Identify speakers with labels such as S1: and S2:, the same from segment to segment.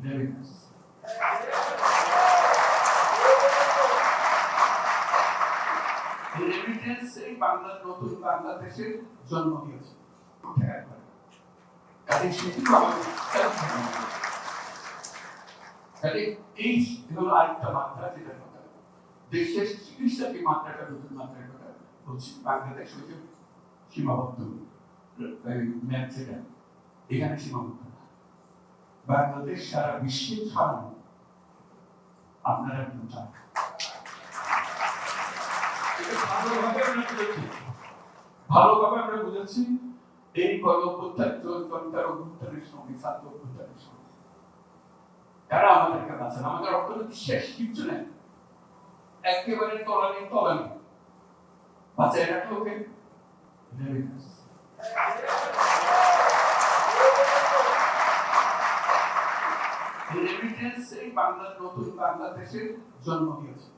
S1: Remittance. Remittance এই বাংলার নতুন বাংলাদেশের জন্ম দিয়েছে। এই হলো আরেকটা মাত্রা, যেটার কথা দেশের চিকিৎসাকে মাত্রাটা নতুন মাত্রার কথা বলছি। বাংলাদেশ হচ্ছে সীমাবদ্ধ, যেটা এখানে সীমাবদ্ধ না। বাংলাদেশ সারা বিশ্বে ছড়ানো। আপনারা ভালোভাবে আমরা বুঝেছি এই অভ্যুত্থানের সঙ্গে, ছাত্র অভ্যুত্থানের সঙ্গে তারা আমাদেরকে বাঁচান। আমাদের অর্থনীতি শেষ, কিচ্ছু নেই, একেবারে তলানি তলানি। বাঁচায় রাখলো ওকে রেমিটেন্স। এই বাংলার নতুন বাংলাদেশের জন্ম দিয়েছে।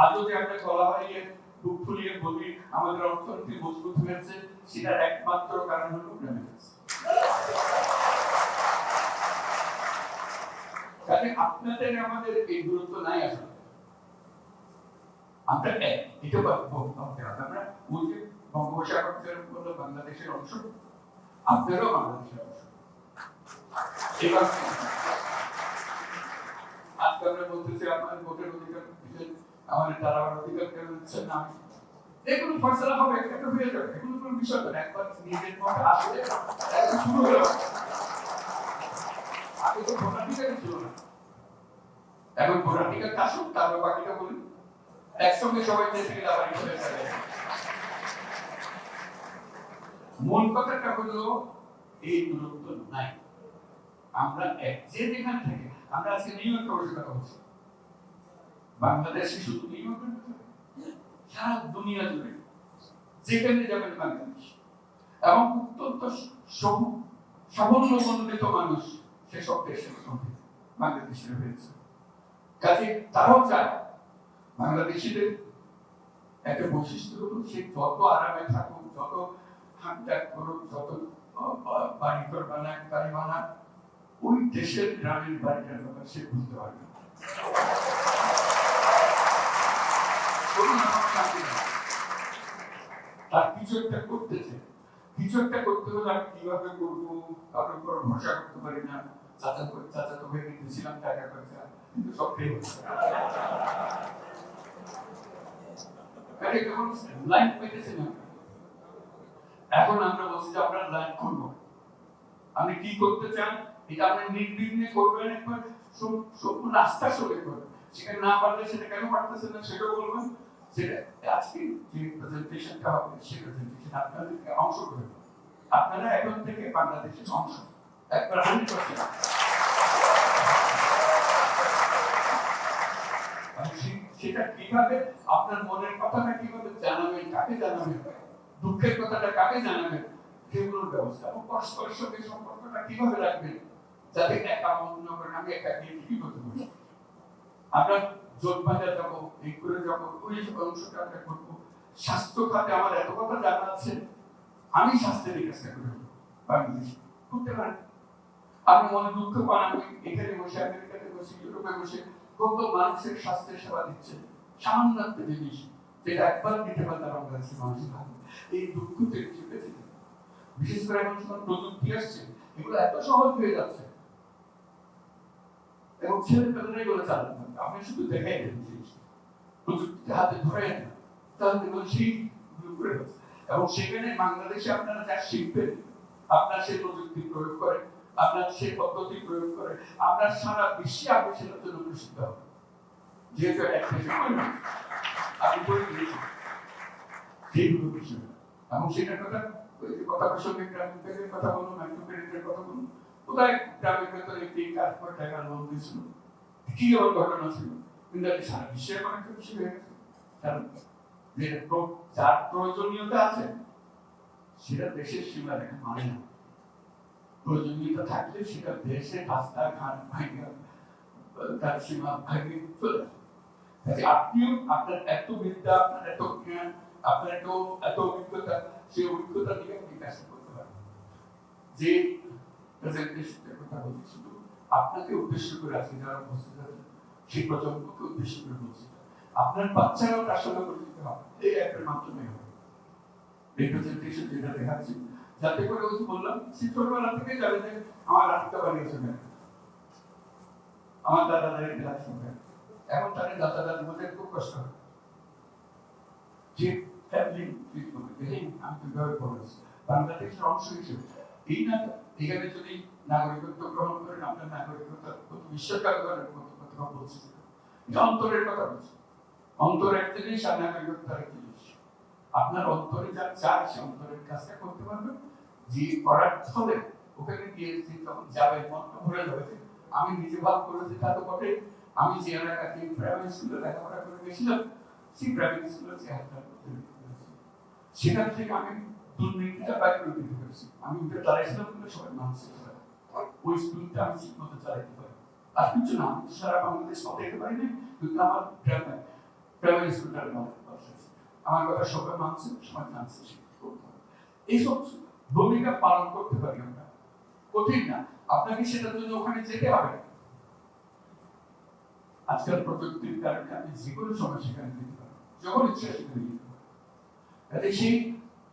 S1: আজও যে আমরা গলা হারিয়ে বুক ফুলিয়ে বলি আমাদের অর্থনীতি মজবুত হয়েছে, সেটার একমাত্র কারণ হলো রেমিটেন্স। আপনাদের আমাদের এই দূরত্ব নাই আসলে। আমরা এটা আমরা ওই যে বঙ্গোপসাগর বললো বাংলাদেশের অংশ, আপনারাও বাংলাদেশের অংশ। এবার আজকে আমরা বলতেছি আপনার ভোটের অধিকার দিচ্ছেন, আমাদের দাঁড়াবার অধিকার কেন দিচ্ছেন না। এগুলো ফয়সালা হবে, একটা হয়ে যাবে, এগুলো কোনো বিষয় না। একবার নিজের মধ্যে আসলে শুরু হলো। আগে তো ভোটাধিকারই ছিল না, এখন ভোটাধিকার আসুক, তারপর বাকিটা বলি। একসঙ্গে সবাই দেশে গেলে আবার হয়ে যাবে। মূল কথাটা হলো এই দূরত্ব নাই। আমরা যে যেখানে থেকে, আমরা আজকে নিউ ইয়র্কে বসে কথা বলছি, বাংলাদেশে শুধু নিউ ইয়র্কের ভিতরে, সারা দুনিয়া জুড়ে যেখানে যাবেন বাংলাদেশ, এবং অত্যন্ত সাফল্যমণ্ডিত মানুষ সেসব দেশের মধ্যে বাংলাদেশের হয়েছে। কাজে তারাও চায় বাংলাদেশিদের একটা বৈশিষ্ট্য হলো সে যত আরামে থাকুক, যত হাঁটাক করুক, যত বাড়িঘর বানাক, গাড়ি বানাক, ওই দেশের গ্রামের বাড়িটার কথা সে বুঝতে পারবে। তার কিছু একটা করতেছে, কিছু একটা করতে হলে আমি কিভাবে করবো, কারোর উপর ভরসা করতে পারি না। চাচা তো ভেবে দিয়েছিলাম টাকা পয়সা, কিন্তু সব খেয়ে হচ্ছে। লাইন পেতেছে না। এখন আমরা বলছি যে আমরা লাইন করবো। আপনি কি করতে চান এটা আপনি নির্বিঘ্নে করবেন, একবার সম্পূর্ণ আস্থা সরে করবেন। সেখানে না পারলে সেটা কেন পারতেছেন না সেটা বলবেন। সেটা আজকে যে প্রেজেন্টেশনটা হবে সেই প্রেজেন্টেশন আপনাদেরকে অংশ করে দেবেন। আপনারা এখন থেকে বাংলাদেশের অংশ, একবার 100%। সেটা কিভাবে আপনার মনের কথাটা কিভাবে জানাবেন, কাকে জানাবেন, দুঃখের কথাটা কাকে জানাবেন, সেগুলোর ব্যবস্থা, এবং পরস্পরের সঙ্গে সম্পর্কটা কিভাবে রাখবেন, যাতে একা মনে না করেন আমি একা গিয়ে কি করতে পারি। আমরা জোট বাজার যাবো, এই করে যাবো, ওই অংশটা আমরা করবো। স্বাস্থ্য খাতে আমার এত কথা জানা আছে, আমি স্বাস্থ্যের কাজটা করে বাংলাদেশে করতে পারি। আপনি মনে দুঃখ পান, আমি এখানে বসে, আমেরিকাতে বসে, ইউরোপে বসে কত মানুষের স্বাস্থ্যের সেবা দিচ্ছে, সামান্য একটা জিনিস যেটা একবার দিতে পারলে বাংলাদেশের মানুষ ভালো। এই দুঃখ থেকে বেঁচে যাবে। বিশেষ করে এখন সময় প্রযুক্তি আসছে, এগুলো এত সহজ হয়ে যাচ্ছে, এবং ছেলে পেলেরাই এগুলো চালাতে পারবে। আপনি শুধু দেখাই দেন জিনিস, প্রযুক্তিতে হাতে ধরে না, তাহলে এগুলো সেই করে যাচ্ছে। এবং সেখানে বাংলাদেশে আপনারা যা শিখবেন, আপনার সেই প্রযুক্তি প্রয়োগ করে, আপনার সেই পদ্ধতি প্রয়োগ করে, আপনার সারা বিশ্বে আপনি সেটার জন্য প্রসিদ্ধ হবে। যেহেতু একটা সময় না আপনি করে দিয়েছেন সেইগুলো বিষয়, এবং সেটার কথা কথা প্রসঙ্গে গ্রামীণ ব্যাংকের কথা বলুন, মাইক্রো ক্রেডিটের কথা বলুন, কোথায় গ্রামের ভেতরে 3-4 টাকা লোন দিয়েছিল, কি এমন ঘটনা ছিল, কিন্তু সারা বিশ্বে এখন একটা বেশি হয়ে গেছে। কারণ যে যার প্রয়োজনীয়তা আছে সেটা দেশের সীমা রেখা মানে না। প্রয়োজনীয়তা থাকলে সেটা দেশের রাস্তাঘাট ভাঙে, তার সীমা ভাঙে চলে আসে। আপনিও আপনার এত বিদ্যা, আপনার এত জ্ঞান, আপনার এত অভিজ্ঞতা, সেই অভিজ্ঞতা দিয়ে আপনি কাজ করতে পারেন। যে প্রেজেন্টেশনের কথা বলছি শুধু আপনাকে উদ্দেশ্য করে আজকে যারা উপস্থিত আছেন সেই প্রজন্মকে উদ্দেশ্য করে বলছি আপনার বাচ্চারাও তার সঙ্গে পরিচিত হবে এই অ্যাপের মাধ্যমে হবে রিপ্রেজেন্টেশন যেটা দেখাচ্ছি যাতে করে ওই বললাম সে ছোটবেলা থেকে যাবে যে আমার রাস্তা বানিয়েছে আমার দাদা দাঁড়িয়ে ক্লাস শুনবেন এখন তাদের দাদা দাদি বলতে খুব কষ্ট হয় যে ফ্যামিলি ট্রিট করবে আমি কিভাবে পড়েছি বাংলাদেশের অংশ হিসেবে এই না এখানে যদি নাগরিকত্ব গ্রহণ করেন আপনার নাগরিকতা বিশ্বকাপ কথা বলছি অন্তরের কথা বলছি অন্তর এক জিনিস আর নাগরিকত্ব আরেক জিনিস আপনার অন্তরে যা চায় সে অন্তরের কাজটা করতে পারবেন যে করার ফলে ওখানে গিয়ে যখন যাবে মনটা ভরে যাবে আমি নিজে ভাব করেছি তা তো বটে আমি যে এলাকাতে প্রাইমারি স্কুলে লেখাপড়া করে গেছিলাম সেই প্রাইমারি স্কুলে সেখান থেকে আমি দুর্নীতিটা বাইর করে দিতে পেরেছি আমি উঠে দাঁড়াইছিলাম বলে সবাই মানছে ওই স্কুলটা আমি ঠিক মতো চালাইতে পারি আর কিছু না আমি সারা বাংলাদেশ পাঠাইতে পারি না কিন্তু আমার প্রাইমারি স্কুলটা আমার কথা সবাই মানছে সবাই জানছে এইসব ভূমিকা পালন করতে পারি আমরা কঠিন না আপনাকে সেটার জন্য ওখানে যেতে হবে আজকাল প্রযুক্তির কারণে আপনি যে কোনো সময় সেখানে যেতে পারেন যখন ইচ্ছা সেখানে যেতে পারেন তাহলে সেই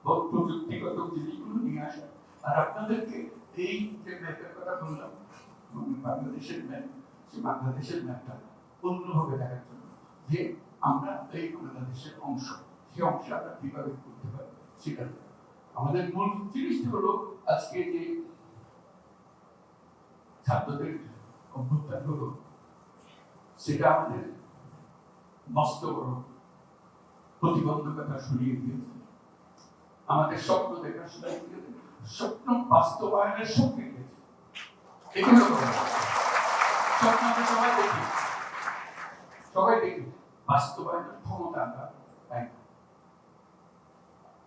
S1: প্রযুক্তিগত জিনিসগুলো নিয়ে আসা আর আপনাদেরকে এই যে ম্যাপের কথা বললাম বাংলাদেশের ম্যাপ সেই বাংলাদেশের ম্যাপটা অন্যভাবে দেখার জন্য যে আমরা এই বাংলাদেশের অংশ সেই অংশে আমরা কিভাবে করতে পারি সেটা আমাদের মূল জিনিসটি হলো আজকে যে ছাত্রদের অভ্যুত্থান হলো সেটা আমাদের মস্ত বড় প্রতিবন্ধকতা সরিয়ে দিয়েছে আমাদের স্বপ্ন দেখার স্বপ্ন বাস্তবায়নের শক্তি দিয়েছে এগুলো স্বপ্ন আমরা সবাই দেখি বাস্তবায়নের ক্ষমতা আমরা পাই না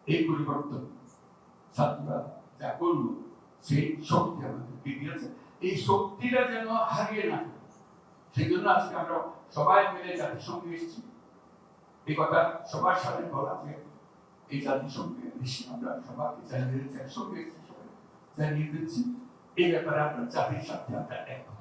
S1: এই পরিবর্তন ছাত্ররা যা করলো সেই শক্তি আমাদেরকে দিয়েছে এই শক্তিটা যেন হারিয়ে না সেই জন্য আজকে আমরা সবাই মিলে জাতিসংঘে এসেছি এই কথা সবার সাথে বলা যে এই জাতিসংঘে এসে আমরা সবাইকে জানিয়ে একসঙ্গে এসেছি সবাই জানিয়ে দিচ্ছি এই ব্যাপারে আমরা জাতির সাথে আমরা একমত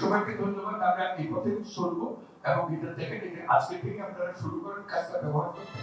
S1: সবাইকে ধন্যবাদ আমরা এই পথে চলবো এবং এটা থেকে আজকে থেকে আপনারা শুরু করেন কাজটা ব্যবহার করতে